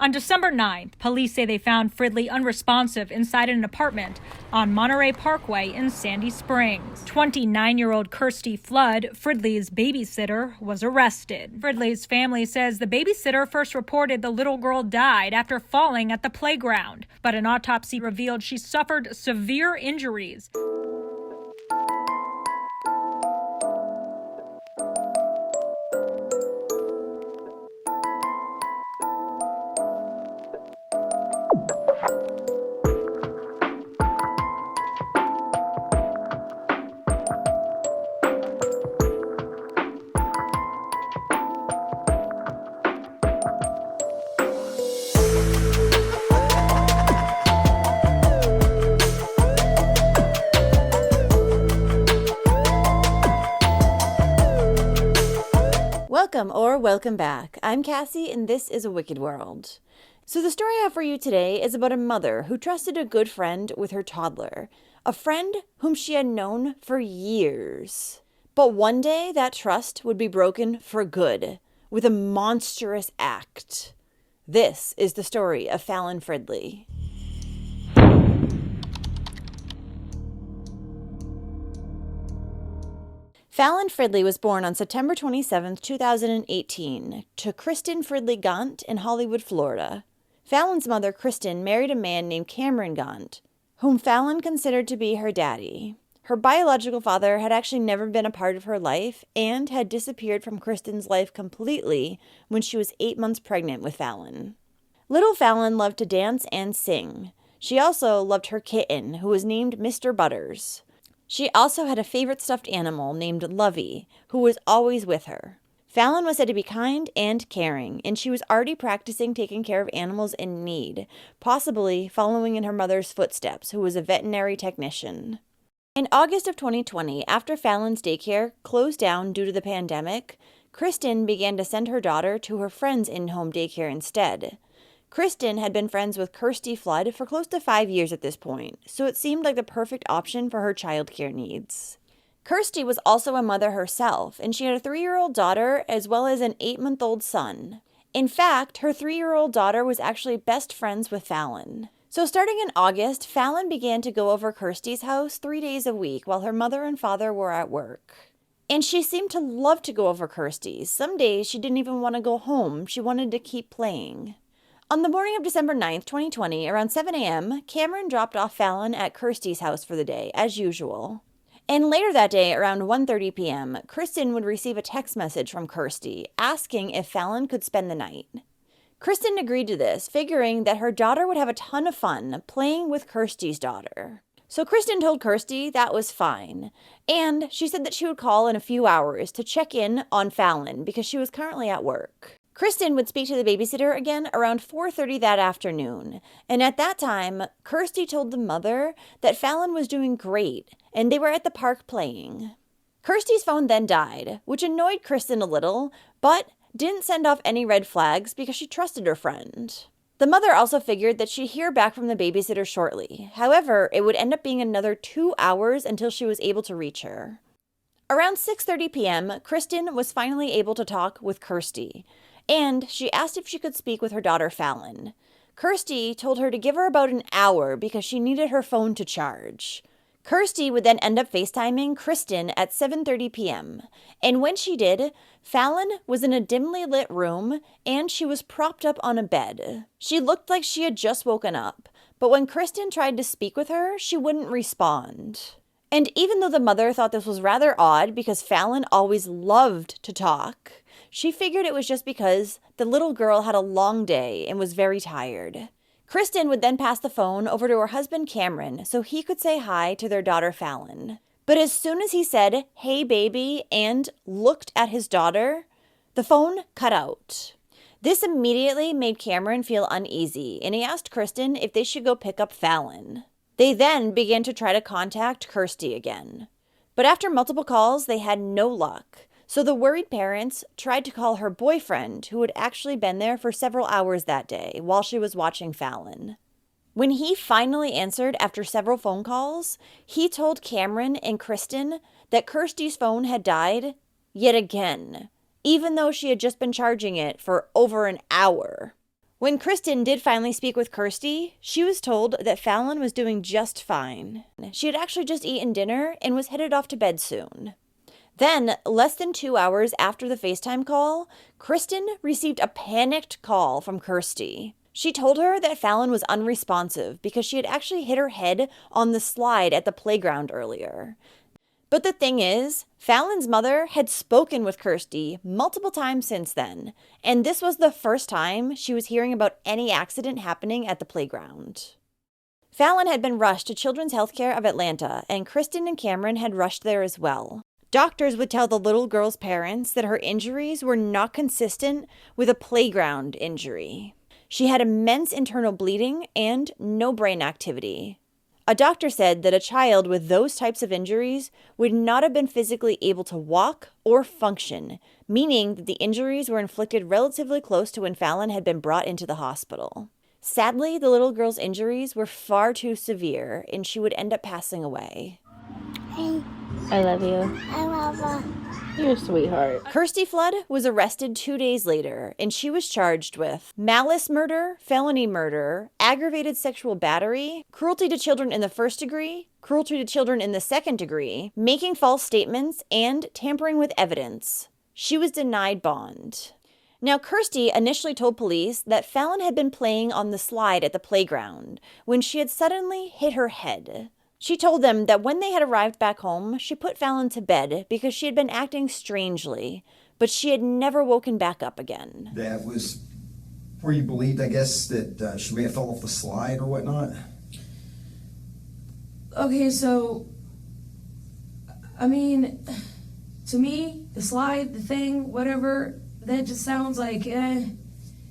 On December 9th, police say they found Fridley unresponsive inside an apartment on Monterey Parkway in Sandy Springs. 29-year-old Kirsty Flood, Fridley's babysitter, was arrested. Fridley's family says the babysitter first reported the little girl died after falling at the playground, but an autopsy revealed she suffered severe injuries. Welcome back. I'm Cassie, and this is A Wicked World. So the story I have for you today is about a mother who trusted a good friend with her toddler, a friend whom she had known for years. But one day, that trust would be broken for good, with a monstrous act. This is the story of Fallon Fridley. Fallon Fridley was born on September 27, 2018, to Kristen Fridley Gaunt in Hollywood, Florida. Fallon's mother, Kristen, married a man named Cameron Gaunt, whom Fallon considered to be her daddy. Her biological father had actually never been a part of her life and had disappeared from Kristen's life completely when she was 8 months pregnant with Fallon. Little Fallon loved to dance and sing. She also loved her kitten, who was named Mr. Butters. She also had a favorite stuffed animal named Lovey, who was always with her. Fallon was said to be kind and caring, and she was already practicing taking care of animals in need, possibly following in her mother's footsteps, who was a veterinary technician. In August of 2020, after Fallon's daycare closed down due to the pandemic, Kristen began to send her daughter to her friend's in-home daycare instead. Kristen had been friends with Kirsty Flood for close to 5 years at this point, so it seemed like the perfect option for her childcare needs. Kirsty was also a mother herself, and she had a 3-year-old daughter as well as an 8-month-old son. In fact, her 3-year-old daughter was actually best friends with Fallon. So starting in August, Fallon began to go over Kirsty's house 3 days a week while her mother and father were at work. And she seemed to love to go over Kirsty's. Some days she didn't even want to go home. She wanted to keep playing. On the morning of December 9th, 2020, around 7 a.m., Cameron dropped off Fallon at Kirsty's house for the day, as usual. And later that day, around 1:30 p.m., Kristen would receive a text message from Kirsty asking if Fallon could spend the night. Kristen agreed to this, figuring that her daughter would have a ton of fun playing with Kirsty's daughter. So Kristen told Kirsty that was fine, and she said that she would call in a few hours to check in on Fallon because she was currently at work. Kristen would speak to the babysitter again around 4:30 that afternoon, and at that time, Kirsty told the mother that Fallon was doing great, and they were at the park playing. Kirsty's phone then died, which annoyed Kristen a little, but didn't send off any red flags because she trusted her friend. The mother also figured that she'd hear back from the babysitter shortly. However, it would end up being another 2 hours until she was able to reach her. Around 6:30 p.m., Kristen was finally able to talk with Kirsty, and she asked if she could speak with her daughter Fallon. Kirsty told her to give her about an hour because she needed her phone to charge. Kirsty would then end up FaceTiming Kristen at 7:30 p.m., and when she did, Fallon was in a dimly lit room and she was propped up on a bed. She looked like she had just woken up, but when Kristen tried to speak with her, she wouldn't respond. And even though the mother thought this was rather odd because Fallon always loved to talk, she figured it was just because the little girl had a long day and was very tired. Kristen would then pass the phone over to her husband Cameron so he could say hi to their daughter Fallon. But as soon as he said, "Hey baby," and looked at his daughter, the phone cut out. This immediately made Cameron feel uneasy, and he asked Kristen if they should go pick up Fallon. They then began to try to contact Kirsty again. But after multiple calls, they had no luck. So the worried parents tried to call her boyfriend, who had actually been there for several hours that day while she was watching Fallon. When he finally answered after several phone calls, he told Cameron and Kristen that Kirsty's phone had died yet again, even though she had just been charging it for over an hour. When Kristen did finally speak with Kirsty, she was told that Fallon was doing just fine. She had actually just eaten dinner and was headed off to bed soon. Then, less than 2 hours after the FaceTime call, Kristen received a panicked call from Kirsty. She told her that Fallon was unresponsive because she had actually hit her head on the slide at the playground earlier. But the thing is, Fallon's mother had spoken with Kirsty multiple times since then, and this was the first time she was hearing about any accident happening at the playground. Fallon had been rushed to Children's Healthcare of Atlanta, and Kristen and Cameron had rushed there as well. Doctors would tell the little girl's parents that her injuries were not consistent with a playground injury. She had immense internal bleeding and no brain activity. A doctor said that a child with those types of injuries would not have been physically able to walk or function, meaning that the injuries were inflicted relatively close to when Fallon had been brought into the hospital. Sadly, the little girl's injuries were far too severe, and she would end up passing away. Hey, I love you. I love her. You're a sweetheart. Kirsty Flood was arrested 2 days later, and she was charged with malice murder, felony murder, aggravated sexual battery, cruelty to children in the first degree, cruelty to children in the second degree, making false statements, and tampering with evidence. She was denied bond. Now, Kirsty initially told police that Fallon had been playing on the slide at the playground when she had suddenly hit her head. She told them that when they had arrived back home, she put Fallon to bed because she had been acting strangely, but she had never woken back up again. That was where you believed, I guess, that she may have fell off the slide or whatnot? Okay, so, I mean, to me, the slide, the thing, whatever, that just sounds like, eh.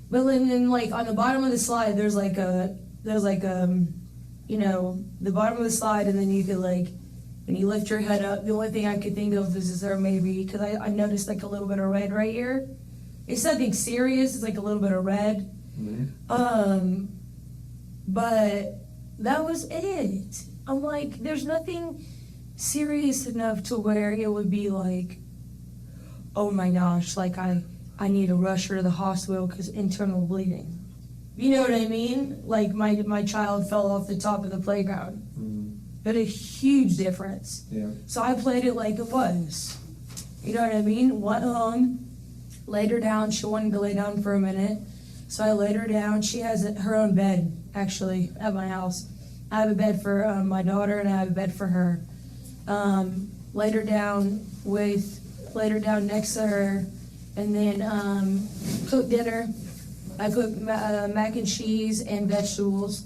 But then, like, on the bottom of the slide, there's you know, the bottom of the slide, and then you could, like, when you lift your head up, the only thing I could think of is there maybe, because I noticed, like, a little bit of red right here. It's nothing serious, it's like a little bit of red. Mm-hmm. But that was it. I'm like, there's nothing serious enough to where it would be like, oh my gosh, like I need to rush her to the hospital because internal bleeding. You know what I mean? Like my child fell off the top of the playground. Mm-hmm. But a huge difference. Yeah. So I played it like it was. You know what I mean? Went home, laid her down. She wanted to lay down for a minute. So I laid her down. She has her own bed, actually, at my house. I have a bed for my daughter, and I have a bed for her. Laid her down next to her, and then cooked dinner. I cooked mac and cheese and vegetables.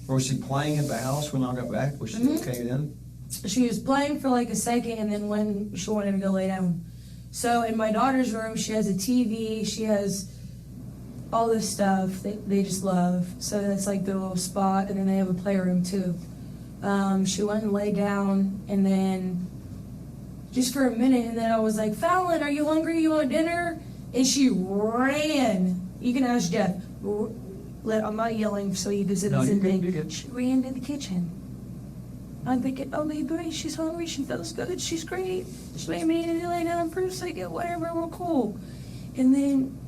Was she playing at the house when I got back? Was she okay then? She was playing for like a second, and then when she wanted to go lay down. So in my daughter's room, she has a TV, she has all this stuff they just love. So that's like the little spot, and then they have a playroom too. She went and lay down, and then just for a minute, and then I was like, Fallon, are you hungry? You want dinner? And she ran. You can ask Jeff. I'm not yelling so you can sit and think. She ran to the kitchen. I'm thinking, oh, baby, she's hungry. She feels good. She's great. She made me lay down for a second. Whatever, we're cool. And then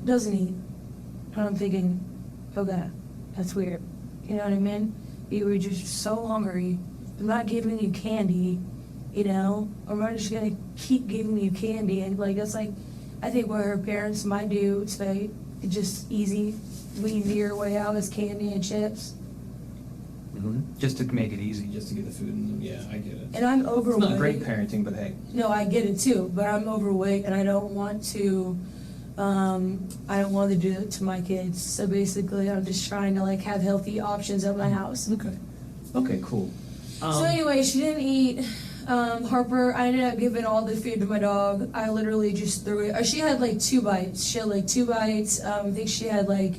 doesn't eat. And I'm thinking, okay, that's weird. You know what I mean? You were just so hungry. I'm not giving you candy, you know? Or I'm just going to keep giving you candy. And, like, that's like, I think what her parents might do, say, it's just easy, wean your way out is candy and chips. Mm-hmm. Just to make it easy, just to get the food in. Yeah, I get it. And I'm overweight. It's not great parenting, but hey. No, I get it too, but I'm overweight and I don't want to do it to my kids. So basically I'm just trying to like have healthy options at my house. Okay, cool. So anyway, she didn't eat. Harper, I ended up giving all the food to my dog. I literally just threw it. She had like 2 bites. I think she had like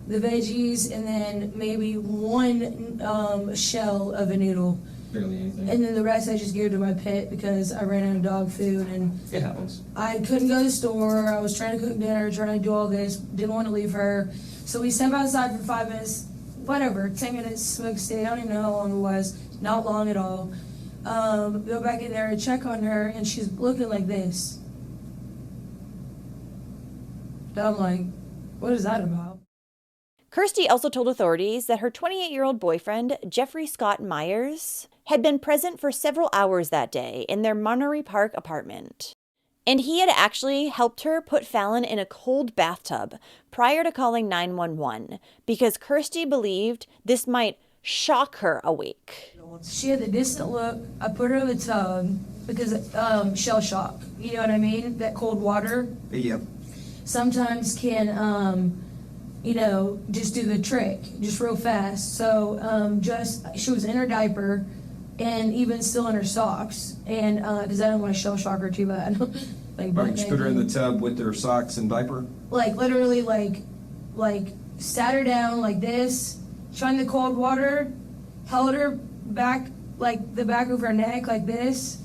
the veggies and then maybe 1 shell of a noodle. Barely anything. And then the rest I just gave to my pet because I ran out of dog food and it happens. I couldn't go to the store. I was trying to cook dinner, trying to do all this. Didn't want to leave her. So we stepped outside for 5 minutes, whatever, 10 minutes, smoke stay. I don't even know how long it was. Not long at all. Go back in there and check on her, and she's looking like this. And I'm like, what is that about? Kirsty also told authorities that her 28-year-old boyfriend, Jeffrey Scott Myers, had been present for several hours that day in their Monterey Park apartment. And he had actually helped her put Fallon in a cold bathtub prior to calling 911 because Kirsty believed this might shock her awake. She had the distant look. I put her in the tub because shell shock. You know what I mean? That cold water. Yep. Sometimes can, just do the trick, just real fast. So she was in her diaper and even still in her socks. And because I don't want to shell shock her too bad. Right, you put her in the tub with her socks and diaper? Like literally like sat her down like this, shined the cold water, held her back, like the back of her neck like this,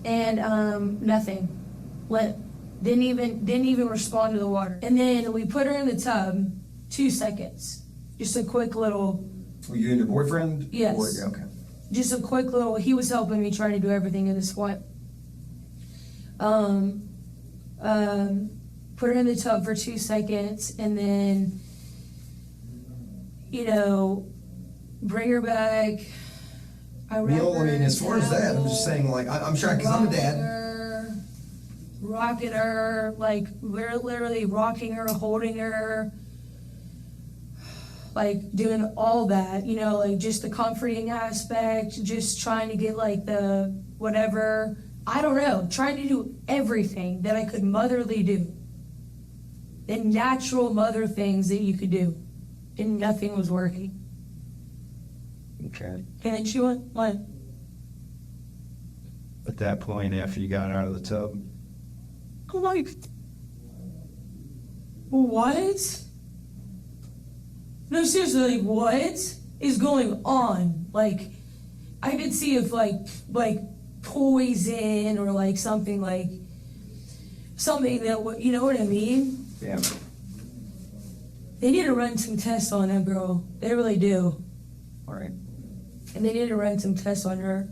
and nothing. Didn't even respond to the water. And then we put her in the tub, 2 seconds. Just a quick little. Were you and your boyfriend? Yes. Okay. Just a quick little, he was helping me trying to do everything in the squat. Put her in the tub for 2 seconds and then, bring her back. As far as that, I'm just saying, like, I'm shocked because I'm a dad. Rocking her, like, we're literally rocking her, holding her, like, doing all that, like, just the comforting aspect, just trying to get, like, the whatever, I don't know, trying to do everything that I could motherly do. The natural mother things that you could do. And nothing was working. Okay. And then she went, what? At that point, after you got out of the tub, I'm like, what? No, seriously, like, what is going on? Like, I could see if, like poison or, like, something that, you know what I mean? yeah. They need to run some tests on that girl. They really do. All right. And they need to run some tests on her.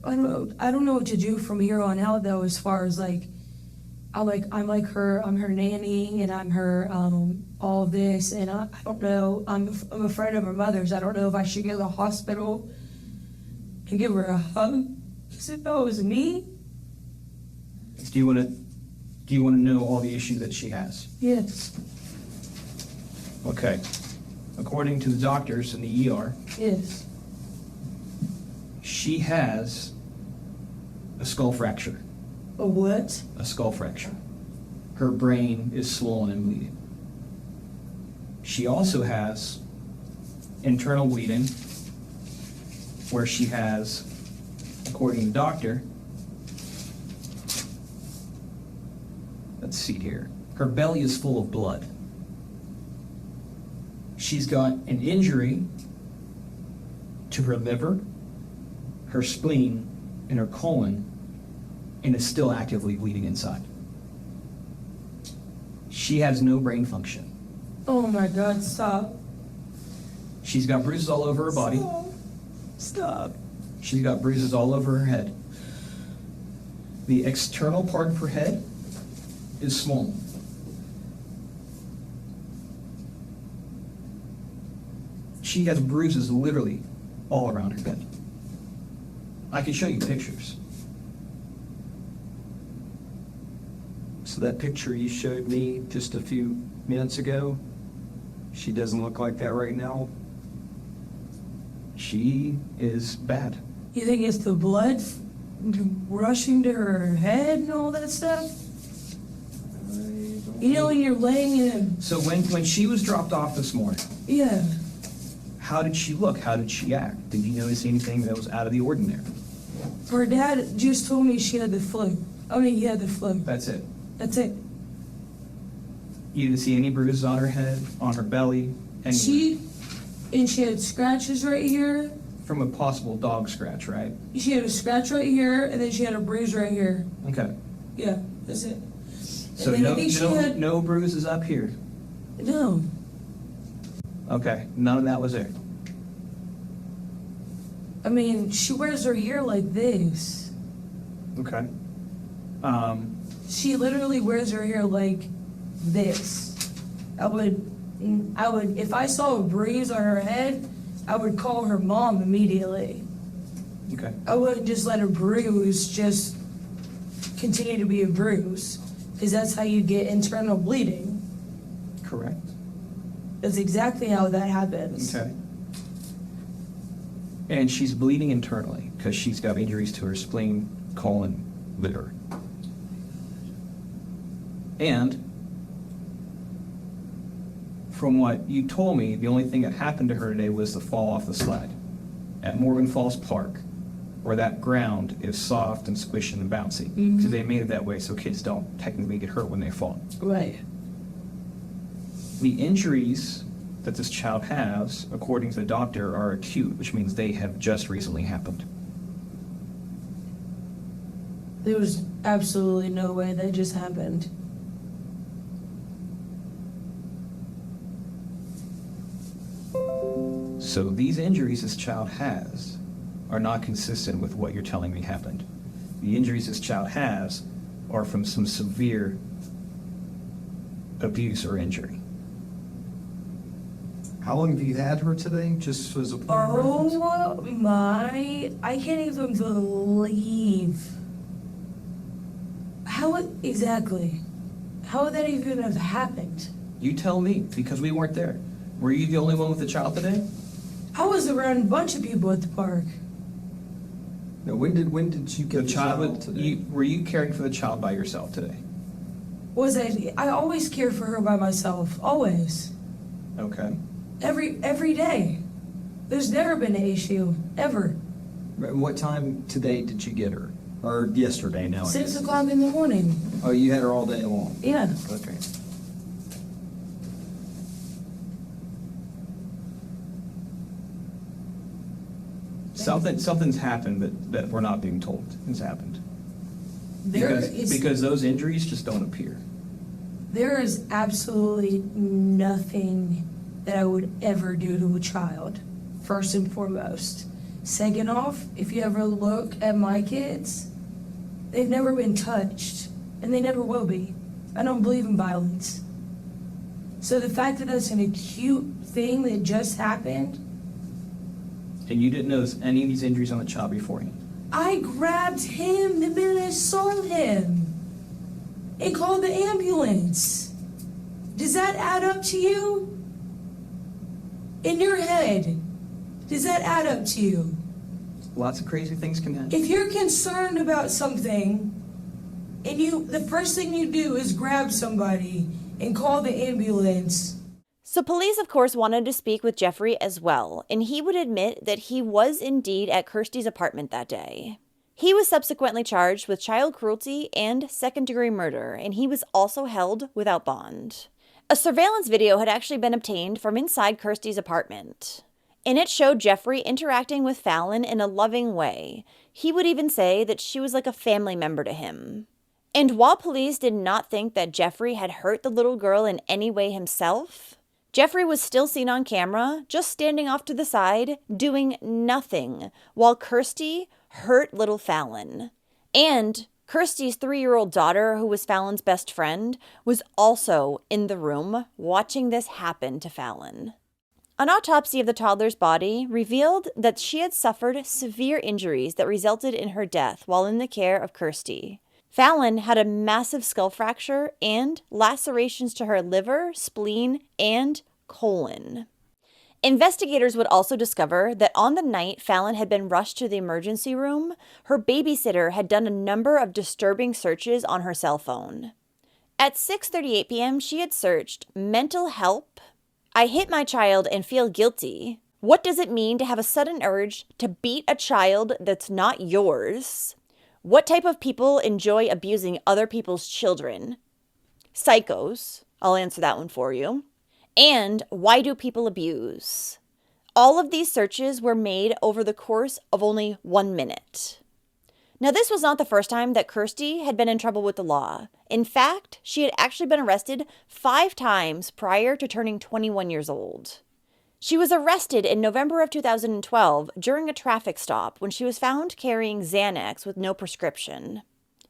I don't know what to do from here on out though, as far as like I'm her nanny and I'm her all of this, and I don't know. I'm a friend of her mother's. I don't know if I should go to the hospital and give her a hug. Because if that was me. Do you want to know all the issues that she has? Yes. Okay. According to the doctors in the ER, Yes. she has a skull fracture. A what? A skull fracture. Her brain is swollen and bleeding. She also has internal bleeding, where she has, according to the doctor, let's see here, her belly is full of blood. She's got an injury to her liver, her spleen, and her colon, and is still actively bleeding inside. She has no brain function. Oh my God, stop. She's got bruises all over her body. Stop. She's got bruises all over her head. The external part of her head is swollen. She has bruises literally all around her head. I can show you pictures. So that picture you showed me just a few minutes ago, she doesn't look like that right now. She is bad. You think it's the blood rushing to her head and all that stuff? You know when you're laying in So when she was dropped off this morning, yeah. how did she look? How did she act? Did you notice anything that was out of the ordinary? Her dad just told me she had the flu. I mean, he had the flu. That's it. That's it. You didn't see any bruises on her head, on her belly, anywhere. She had scratches right here. From a possible dog scratch, right? She had a scratch right here, and then she had a bruise right here. Okay. Yeah, that's it. So and then I think she had no bruises up here. no. Okay, none of that was there. I mean, she wears her hair like this. Okay. She literally wears her hair like this. I would, if I saw a bruise on her head, I would call her mom immediately. Okay. I wouldn't just let a bruise just continue to be a bruise, because that's how you get internal bleeding. Correct. That's exactly how that happens. Okay. And she's bleeding internally because she's got injuries to her spleen, colon, liver. And from what you told me, the only thing that happened to her today was the fall off the slide at Morgan Falls Park, where that ground is soft and squishy and bouncy. Because they made it that way so kids don't technically get hurt when they fall. Right. The injuries that this child has, according to the doctor, are acute, which means they have just recently happened. There was absolutely no way that just happened. So these injuries this child has are not consistent with what you're telling me happened. The injuries this child has are from some severe abuse or injury. How long have you had her today? Just as a point of reference? Oh my, I can't even believe. How exactly? How would that even have happened? You tell me, because we weren't there. Were you the only one with the child today? I was around a bunch of people at the park. Now, when did you get the child today? Were you caring for the child by yourself today? I always care for her by myself, always. Okay. Every day. There's never been an issue, ever. What time today did you get her? Or yesterday now? 6 o'clock in the morning. Oh, you had her all day long? Yeah. Okay. Something's happened that we're not being told has happened. Because those injuries just don't appear. There is absolutely nothing that I would ever do to a child, first and foremost. Second off, if you ever look at my kids, they've never been touched, and they never will be. I don't believe in violence. So the fact that that's an acute thing that just happened, And you didn't notice any of these injuries on the child beforehand? I grabbed him the minute I saw him and called the ambulance. Does that add up to you? In your head, does that add up to you? Lots of crazy things can happen. If you're concerned about something and the first thing you do is grab somebody and call the ambulance. So police, of course, wanted to speak with Jeffrey as well, and he would admit that he was indeed at Kirsty's apartment that day. He was subsequently charged with child cruelty and second-degree murder, and he was also held without bond. A surveillance video had actually been obtained from inside Kirsty's apartment, and it showed Jeffrey interacting with Fallon in a loving way. He would even say that she was like a family member to him. And while police did not think that Jeffrey had hurt the little girl in any way himself, Jeffrey was still seen on camera, just standing off to the side, doing nothing, while Kirsty hurt little Fallon. And Kirsty's 3-year-old daughter, who was Fallon's best friend, was also in the room watching this happen to Fallon. An autopsy of the toddler's body revealed that she had suffered severe injuries that resulted in her death while in the care of Kirsty. Fallon had a massive skull fracture and lacerations to her liver, spleen, and colon. Investigators would also discover that on the night Fallon had been rushed to the emergency room, her babysitter had done a number of disturbing searches on her cell phone. At 6:38 p.m., she had searched mental help, I hit my child and feel guilty, what does it mean to have a sudden urge to beat a child that's not yours, what type of people enjoy abusing other people's children? Psychos. I'll answer that one for you. And why do people abuse? All of these searches were made over the course of only 1 minute. Now, this was not the first time that Kirsty had been in trouble with the law. In fact, she had actually been arrested 5 times prior to turning 21 years old. She was arrested in November of 2012 during a traffic stop when she was found carrying Xanax with no prescription.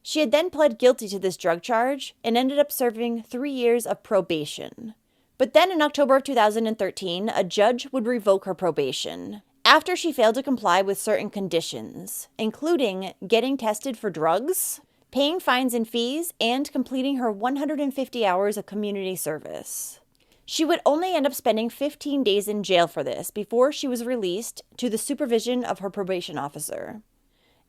She had then pled guilty to this drug charge and ended up serving 3 years of probation. But then in October of 2013, a judge would revoke her probation after she failed to comply with certain conditions, including getting tested for drugs, paying fines and fees, and completing her 150 hours of community service. She would only end up spending 15 days in jail for this before she was released to the supervision of her probation officer.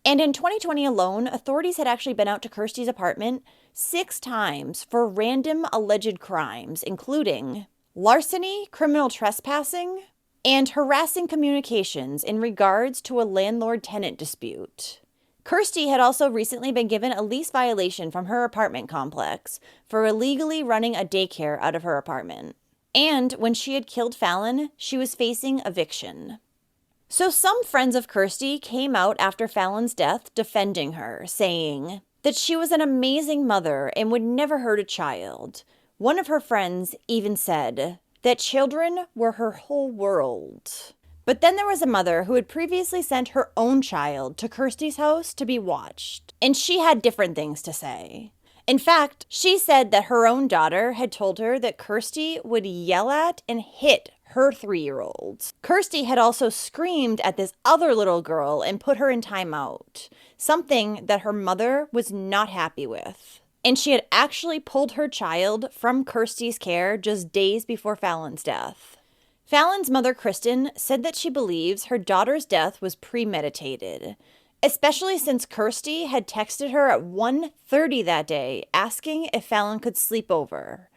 And in 2020 alone, authorities had actually been out to Kirsty's apartment 6 times for random alleged crimes, including larceny, criminal trespassing, and harassing communications in regards to a landlord-tenant dispute. Kirsty had also recently been given a lease violation from her apartment complex for illegally running a daycare out of her apartment. And when she had killed Fallon, she was facing eviction. So some friends of Kirsty came out after Fallon's death defending her, saying that she was an amazing mother and would never hurt a child. One of her friends even said that children were her whole world. But then there was a mother who had previously sent her own child to Kirsty's house to be watched, and she had different things to say. In fact, she said that her own daughter had told her that Kirsty would yell at and hit her 3-year-old. Kirsty had also screamed at this other little girl and put her in timeout, something that her mother was not happy with. And she had actually pulled her child from Kirsty's care just days before Fallon's death. Fallon's mother, Kristen, said that she believes her daughter's death was premeditated, especially since Kirsty had texted her at 1:30 that day asking if Fallon could sleep over.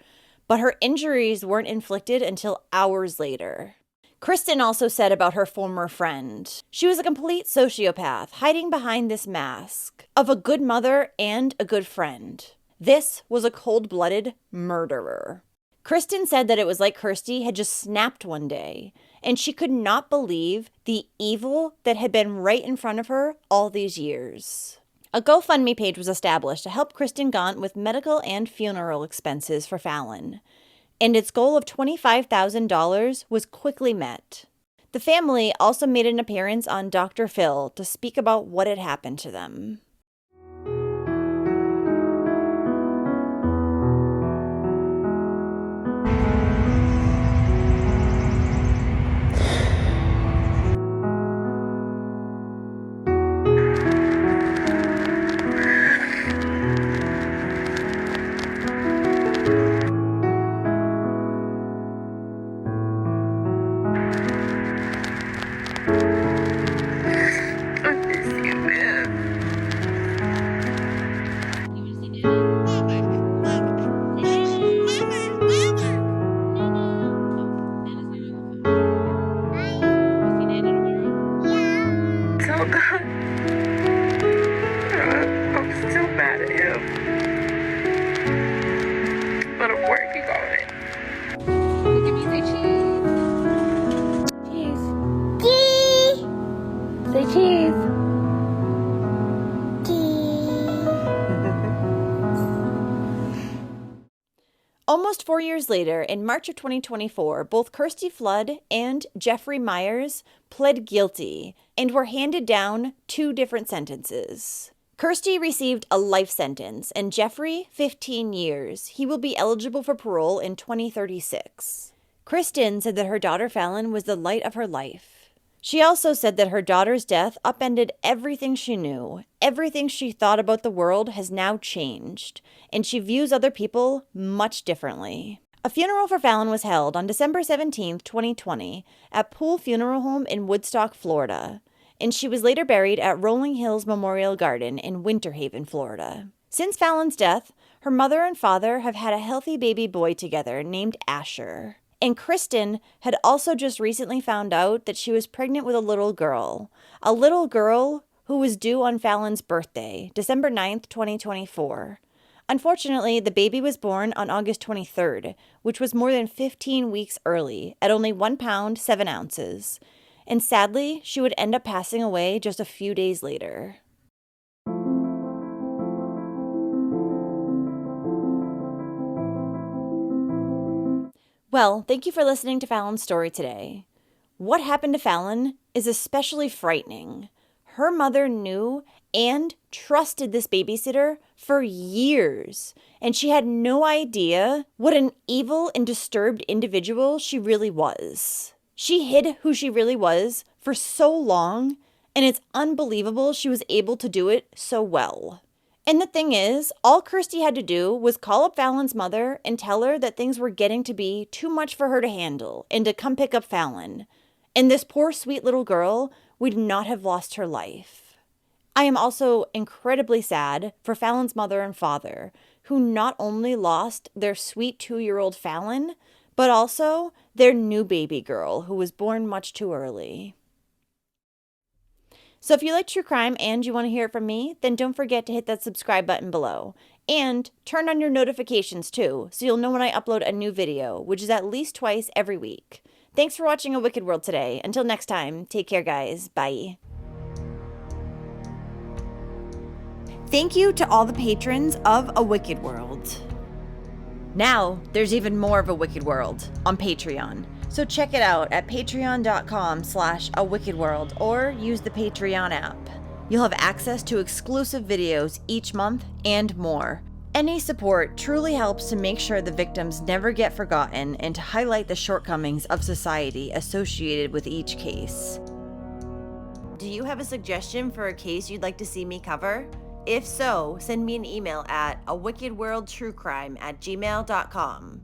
But her injuries weren't inflicted until hours later. Kristen also said about her former friend, she was a complete sociopath hiding behind this mask of a good mother and a good friend. This was a cold-blooded murderer. Kristen said that it was like Kirsty had just snapped one day, and she could not believe the evil that had been right in front of her all these years. A GoFundMe page was established to help Kristen Gaunt with medical and funeral expenses for Fallon, and its goal of $25,000 was quickly met. The family also made an appearance on Dr. Phil to speak about what had happened to them. Almost 4 years later, in March of 2024, both Kirsty Flood and Jeffrey Myers pled guilty and were handed down 2 different sentences. Kirsty received a life sentence and Jeffrey 15 years. He will be eligible for parole in 2036. Kristen said that her daughter Fallon was the light of her life. She also said that her daughter's death upended everything she knew. Everything she thought about the world has now changed, and she views other people much differently. A funeral for Fallon was held on December 17, 2020, at Pool Funeral Home in Woodstock, Florida, and she was later buried at Rolling Hills Memorial Garden in Winter Haven, Florida. Since Fallon's death, her mother and father have had a healthy baby boy together named Asher. And Kristen had also just recently found out that she was pregnant with a little girl who was due on Fallon's birthday, December 9th, 2024. Unfortunately, the baby was born on August 23rd, which was more than 15 weeks early, at only 1 pound, 7 ounces. And sadly, she would end up passing away just a few days later. Well, thank you for listening to Fallon's story today. What happened to Fallon is especially frightening. Her mother knew and trusted this babysitter for years, and she had no idea what an evil and disturbed individual she really was. She hid who she really was for so long, and it's unbelievable she was able to do it so well. And the thing is, all Kirsty had to do was call up Fallon's mother and tell her that things were getting to be too much for her to handle and to come pick up Fallon. And this poor sweet little girl would not have lost her life. I am also incredibly sad for Fallon's mother and father, who not only lost their sweet 2-year-old Fallon, but also their new baby girl who was born much too early. So if you like true crime and you want to hear it from me, then don't forget to hit that subscribe button below. And turn on your notifications too, so you'll know when I upload a new video, which is at least twice every week. Thanks for watching A Wicked World today. Until next time, take care guys. Bye. Thank you to all the patrons of A Wicked World. Now, there's even more of A Wicked World on Patreon. So check it out at patreon.com/awickedworld or use the Patreon app. You'll have access to exclusive videos each month and more. Any support truly helps to make sure the victims never get forgotten and to highlight the shortcomings of society associated with each case. Do you have a suggestion for a case you'd like to see me cover? If so, send me an email at awickedworldtruecrime@gmail.com.